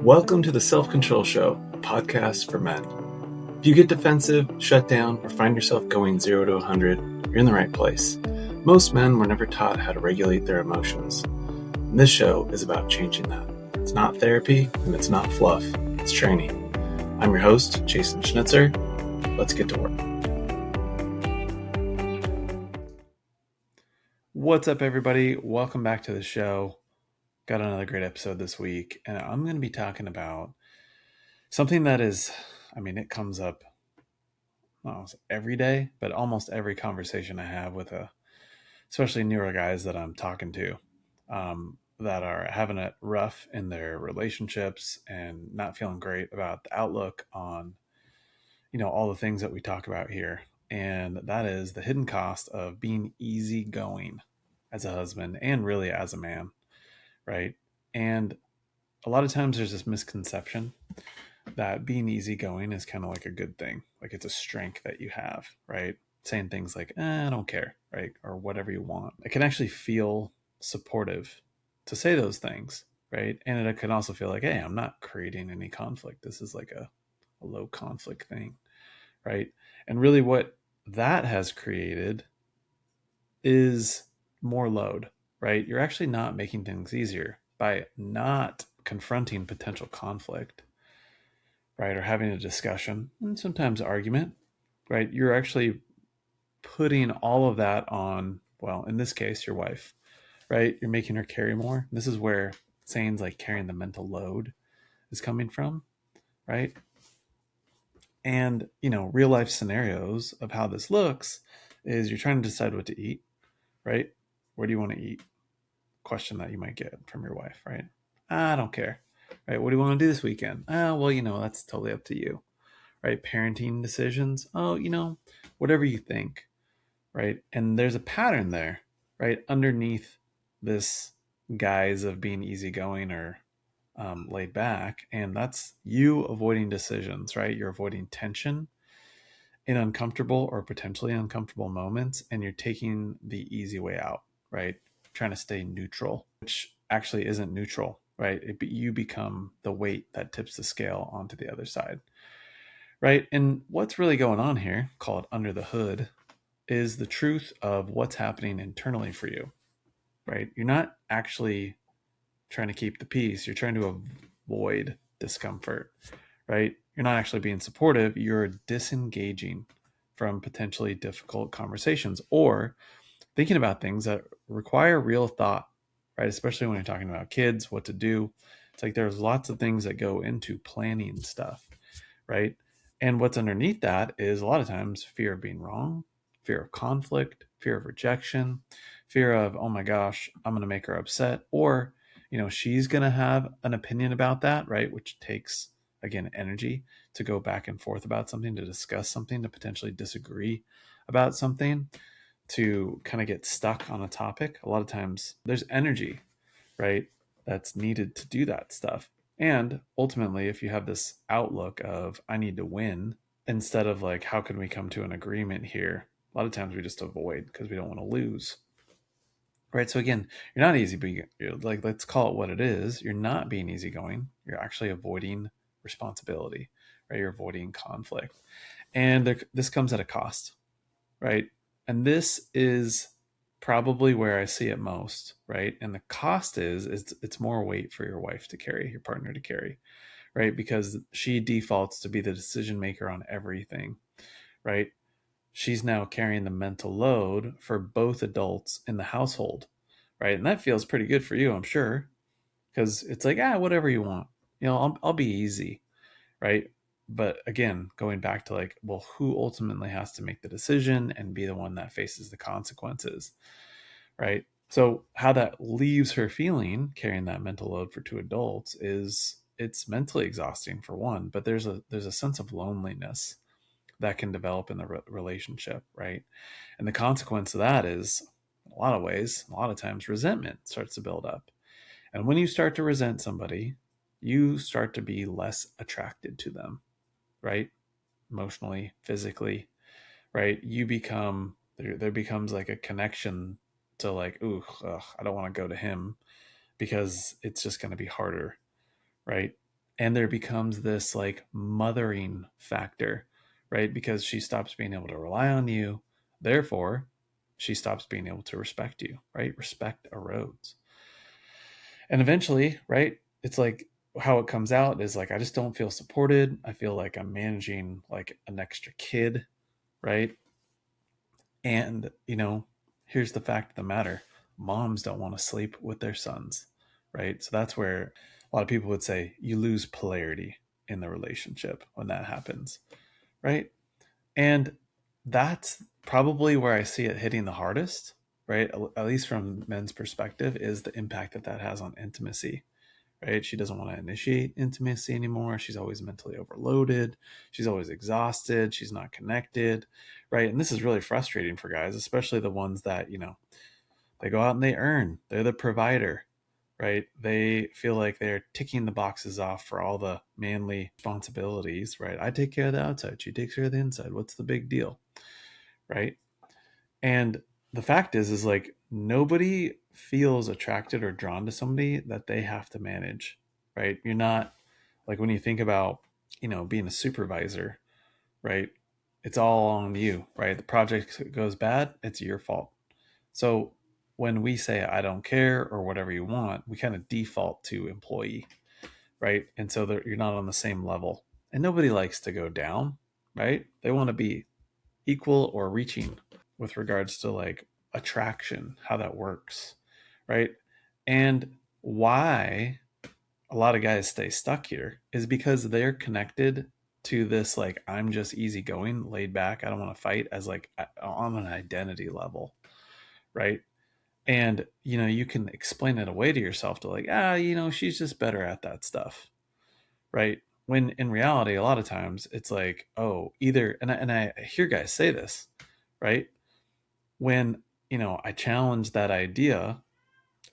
Welcome to the Self-Control Show, a podcast for men. If you get defensive, shut down, or find yourself going 0 to 100, you're in the right place. Most men were never taught how to regulate their emotions. And this show is about changing that. It's not therapy, and it's not fluff. It's training. I'm your host, Jason Schnitzer. Let's get to work. What's up, everybody? Welcome back to the show. Got another great episode this week, and I'm going to be talking about something that is, it comes up every day, but almost every conversation I have with especially newer guys that I'm talking to, that are having it rough in their relationships and not feeling great about the outlook on, all the things that we talk about here. And that is the hidden cost of being easygoing as a husband and really as a man, right? And a lot of times there's this misconception that being easygoing is kind of like a good thing. Like it's a strength that you have, right? Saying things like, I don't care, right? Or whatever you want. It can actually feel supportive to say those things, right? And it can also feel like, hey, I'm not creating any conflict. This is like a low conflict thing, right? And really what that has created is more load, right? You're actually not making things easier by not confronting potential conflict, right? Or having a discussion and sometimes argument, right? You're actually putting all of that on, well, in this case, your wife, right? You're making her carry more. This is where sayings like carrying the mental load is coming from, right? And, real life scenarios of how this looks is you're trying to decide what to eat, right? Where do you want to eat? Question that you might get from your wife, right? I don't care, right? What do you want to do this weekend? Well, that's totally up to you, right? Parenting decisions. Oh, whatever you think, right? And there's a pattern there, right? Underneath this guise of being easygoing or laid back. And that's you avoiding decisions, right? You're avoiding tension in uncomfortable or potentially uncomfortable moments. And you're taking the easy way out, right? Trying to stay neutral, which actually isn't neutral, right? You become the weight that tips the scale onto the other side, right? And what's really going on here, called under the hood, is the truth of what's happening internally for you, right? You're not actually trying to keep the peace. You're trying to avoid discomfort, right? You're not actually being supportive. You're disengaging from potentially difficult conversations or thinking about things that require real thought, right? Especially when you're talking about kids, what to do. It's like there's lots of things that go into planning stuff, right? And what's underneath that is a lot of times fear of being wrong, fear of conflict, fear of rejection, fear of, oh my gosh, I'm going to make her upset. Or, she's going to have an opinion about that, right? Which takes, again, energy to go back and forth about something, to discuss something, to potentially disagree about something, to kind of get stuck on a topic. A lot of times there's energy, right? That's needed to do that stuff. And ultimately, if you have this outlook of, I need to win, instead of like, how can we come to an agreement here? A lot of times we just avoid because we don't want to lose. Right. So again, you're not easy, but you're like, let's call it what it is. You're not being easygoing. You're actually avoiding responsibility, right? You're avoiding conflict. And this comes at a cost, right? And this is probably where I see it most, right? And the cost is it's more weight for your wife to carry, your partner to carry, right? Because she defaults to be the decision maker on everything, right? She's now carrying the mental load for both adults in the household, right? And that feels pretty good for you, I'm sure, because it's like, whatever you want, I'll be easy, right? But again, going back to like, well, who ultimately has to make the decision and be the one that faces the consequences, right? So how that leaves her feeling carrying that mental load for two adults is it's mentally exhausting for one, but there's a sense of loneliness that can develop in the relationship, right? And the consequence of that is, in a lot of ways, a lot of times, resentment starts to build up. And when you start to resent somebody, you start to be less attracted to them, right? Emotionally, physically, right? There becomes like a connection to like, ooh, ugh, I don't want to go to him because it's just going to be harder, right? And there becomes this like mothering factor, right? Because she stops being able to rely on you. Therefore, she stops being able to respect you, right? Respect erodes. And eventually, right, it's like how it comes out is like, I just don't feel supported. I feel like I'm managing like an extra kid, right? And, here's the fact of the matter: moms don't want to sleep with their sons, right? So that's where a lot of people would say you lose polarity in the relationship when that happens, right? And that's probably where I see it hitting the hardest, right? At least from men's perspective, is the impact that that has on intimacy, right? She doesn't want to initiate intimacy anymore. She's always mentally overloaded. She's always exhausted. She's not connected, right? And this is really frustrating for guys, especially the ones that, they go out and they earn. They're the provider, right? They feel like they're ticking the boxes off for all the manly responsibilities, right? I take care of the outside. She takes care of the inside. What's the big deal, right? And the fact is like nobody feels attracted or drawn to somebody that they have to manage, right? You're not like when you think about, being a supervisor, right? It's all on you, right? The project goes bad, it's your fault. So when we say I don't care or whatever you want, we kind of default to employee, right? And so you're not on the same level. And nobody likes to go down, right? They want to be equal or reaching with regards to like attraction, how that works, right? And why a lot of guys stay stuck here is because they're connected to this like I'm just easygoing, laid back, I don't want to fight, as like on an identity level, right? And you can explain it away to yourself to like, she's just better at that stuff, right? When in reality, a lot of times it's like, oh, either, and I hear guys say this, right? When, I challenge that idea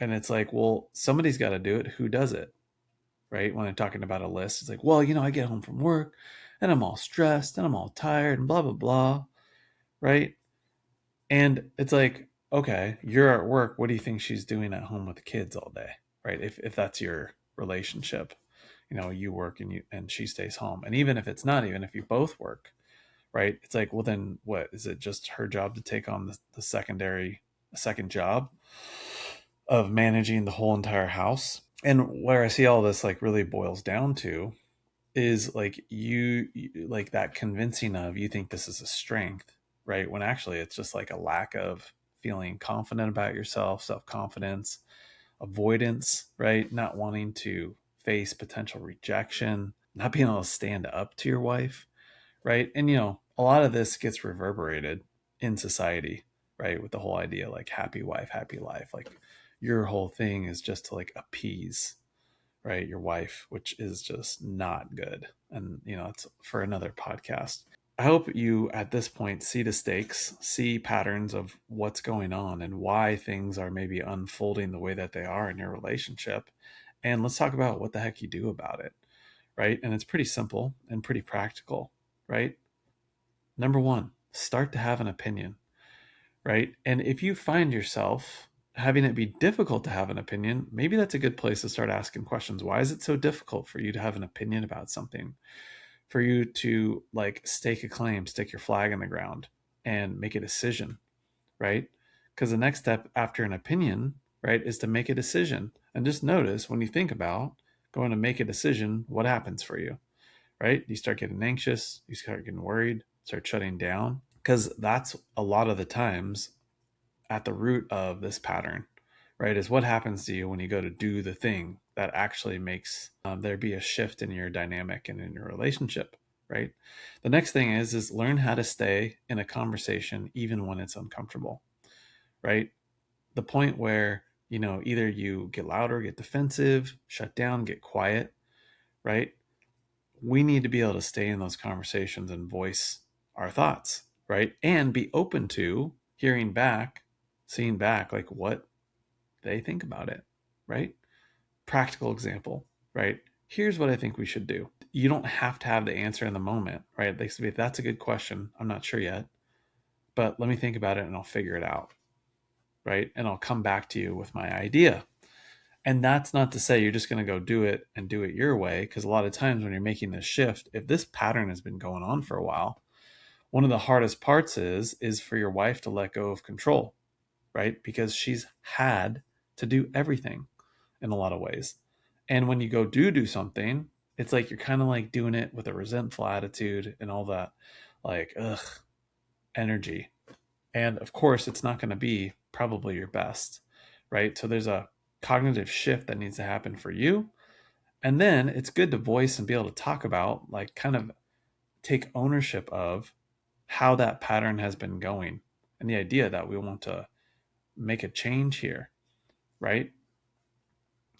and it's like, well, somebody's got to do it. Who does it? Right. When I'm talking about a list, it's like, well, I get home from work and I'm all stressed and I'm all tired and blah, blah, blah. Right. And it's like, okay, you're at work. What do you think she's doing at home with the kids all day? Right. If that's your relationship, you work and she stays home. And even if it's not, even if you both work, right? It's like, well, then what is it? Just her job to take on the second job of managing the whole entire house? And where I see all this like really boils down to is like like that convincing of you think this is a strength, right? When actually it's just like a lack of feeling confident about yourself, self-confidence, avoidance, right? Not wanting to face potential rejection, not being able to stand up to your wife, right? And a lot of this gets reverberated in society, right? With the whole idea like happy wife, happy life. Like your whole thing is just to like appease, right, your wife, which is just not good. And it's for another podcast. I hope you at this point see the stakes, see patterns of what's going on and why things are maybe unfolding the way that they are in your relationship. And let's talk about what the heck you do about it, right? And it's pretty simple and pretty practical, right? Number one, start to have an opinion, right? And if you find yourself having it be difficult to have an opinion, maybe that's a good place to start asking questions. Why is it so difficult for you to have an opinion about something? For you to like stake a claim, stick your flag in the ground and make a decision, right? Because the next step after an opinion, right, is to make a decision. And just notice when you think about going to make a decision, what happens for you, right? You start getting anxious, you start getting worried, start shutting down, because that's a lot of the times at the root of this pattern, right? Is what happens to you when you go to do the thing that actually makes there be a shift in your dynamic and in your relationship, right? The next thing is learn how to stay in a conversation even when it's uncomfortable, right? The point where either you get louder, get defensive, shut down, get quiet, right? We need to be able to stay in those conversations and voice our thoughts, right? And be open to hearing back, seeing back like what they think about it, right? Practical example, right? Here's what I think we should do. You don't have to have the answer in the moment, right? They say, that's a good question. I'm not sure yet, but let me think about it and I'll figure it out, right? And I'll come back to you with my idea. And that's not to say you're just going to go do it and do it your way, because a lot of times when you're making this shift, if this pattern has been going on for a while, one of the hardest parts is for your wife to let go of control, right? Because she's had to do everything in a lot of ways. And when you go do something, it's like you're kind of like doing it with a resentful attitude and all that, like, ugh, energy. And of course, it's not going to be probably your best, right? So there's a cognitive shift that needs to happen for you. And then it's good to voice and be able to talk about, like, kind of take ownership of how that pattern has been going and the idea that we want to make a change here, right?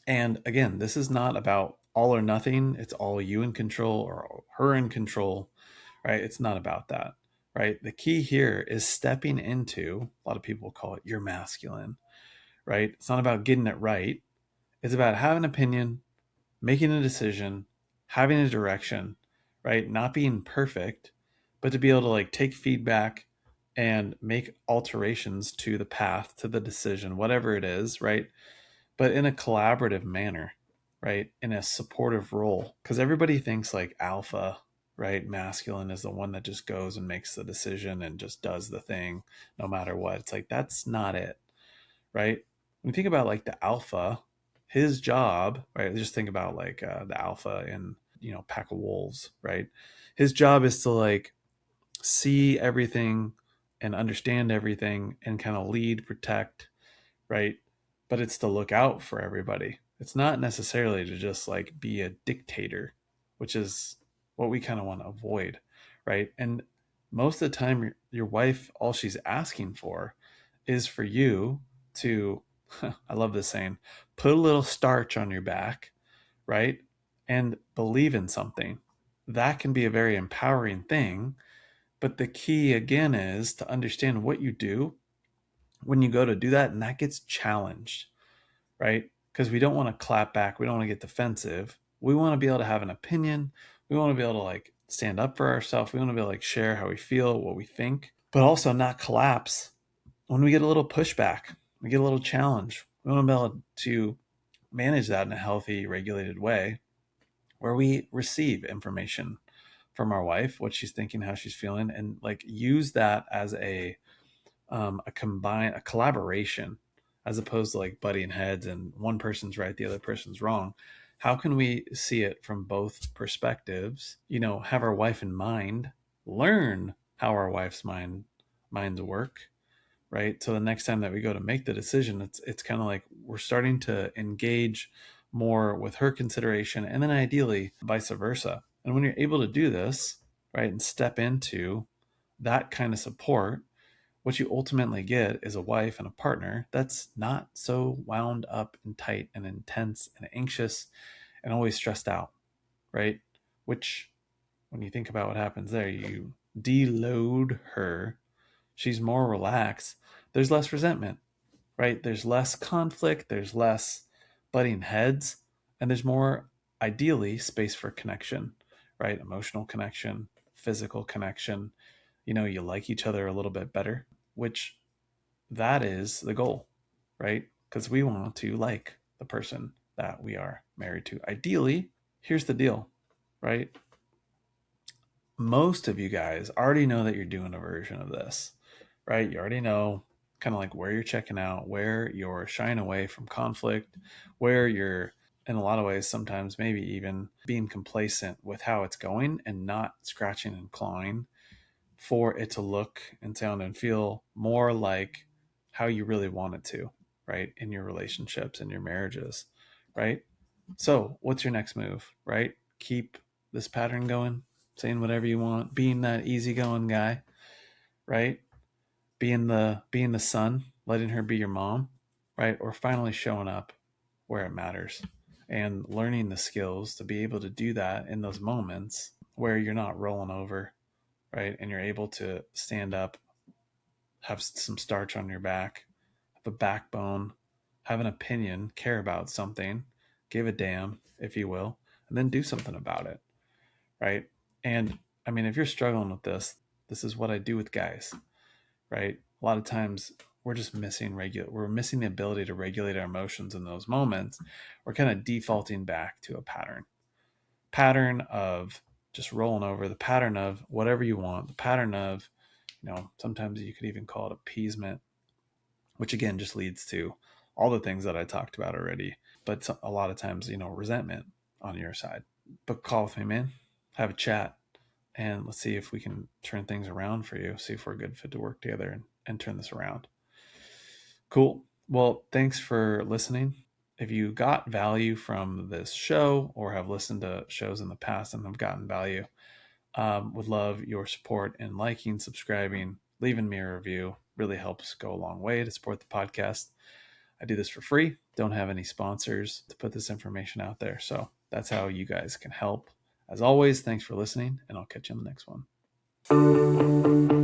And again, this is not about all or nothing. It's all you in control or her in control, right? It's not about that, right? The key here is stepping into, a lot of people call it your masculine, right? It's not about getting it right. It's about having an opinion, making a decision, having a direction, right? Not being perfect, but to be able to like take feedback and make alterations to the path, to the decision, whatever it is, right? But in a collaborative manner, right? In a supportive role. Because everybody thinks like alpha, right? Masculine is the one that just goes and makes the decision and just does the thing no matter what. It's like, that's not it, right? When you think about like the alpha, his job, right? Just think about like the alpha in, pack of wolves, right? His job is to like see everything and understand everything and kind of lead, protect, right? But it's to look out for everybody. It's not necessarily to just like be a dictator, which is what we kind of want to avoid, right? And most of the time, your wife, all she's asking for is for you to, I love this saying, put a little starch on your back, right? And believe in something. That can be a very empowering thing. But the key again is to understand what you do when you go to do that and that gets challenged, right? Because we don't want to clap back. We don't want to get defensive. We want to be able to have an opinion. We want to be able to like stand up for ourselves. We want to be able to like share how we feel, what we think, but also not collapse when we get a little pushback, we get a little challenge. We want to be able to manage that in a healthy, regulated way where we receive information from our wife, what she's thinking, how she's feeling, and like use that as a collaboration, as opposed to like butting heads and one person's right, the other person's wrong. How can we see it from both perspectives? Have our wife in mind, learn how our wife's minds work, right? So the next time that we go to make the decision, it's kind of like we're starting to engage more with her consideration, and then ideally vice versa. And when you're able to do this, right, and step into that kind of support, what you ultimately get is a wife and a partner that's not so wound up and tight and intense and anxious and always stressed out, right? Which, when you think about what happens there, you deload her. She's more relaxed. There's less resentment, right? There's less conflict. There's less butting heads. And there's more, ideally, space for connection, right? Emotional connection, physical connection. You like each other a little bit better, which that is the goal, right? Because we want to like the person that we are married to. Ideally, here's the deal, right? Most of you guys already know that you're doing a version of this, right? You already know kind of like where you're checking out, where you're shying away from conflict, where you're, in a lot of ways, sometimes maybe even being complacent with how it's going and not scratching and clawing for it to look and sound and feel more like how you really want it to, right? In your relationships and your marriages, right? So, what's your next move, right? Keep this pattern going, saying whatever you want, being that easygoing guy, right? Being the son, letting her be your mom, right? Or finally showing up where it matters and learning the skills to be able to do that in those moments where you're not rolling over, right? And you're able to stand up, have some starch on your back, have a backbone, have an opinion, care about something, give a damn, if you will, and then do something about it, right? And I mean, if you're struggling with this is what I do with guys, right? A lot of times we're just missing we're missing the ability to regulate our emotions in those moments. We're kind of defaulting back to a pattern of just rolling over, the pattern of whatever you want, the pattern of, sometimes you could even call it appeasement, which again just leads to all the things that I talked about already. But a lot of times, resentment on your side. Book a call with me, man. Have a chat, and let's see if we can turn things around for you. See if we're a good fit to work together and turn this around. Cool. Well, thanks for listening. If you got value from this show or have listened to shows in the past and have gotten value, would love your support in liking, subscribing, leaving me a review. Really helps go a long way to support the podcast. I do this for free. Don't have any sponsors to put this information out there. So that's how you guys can help. As always, thanks for listening, and I'll catch you in the next one.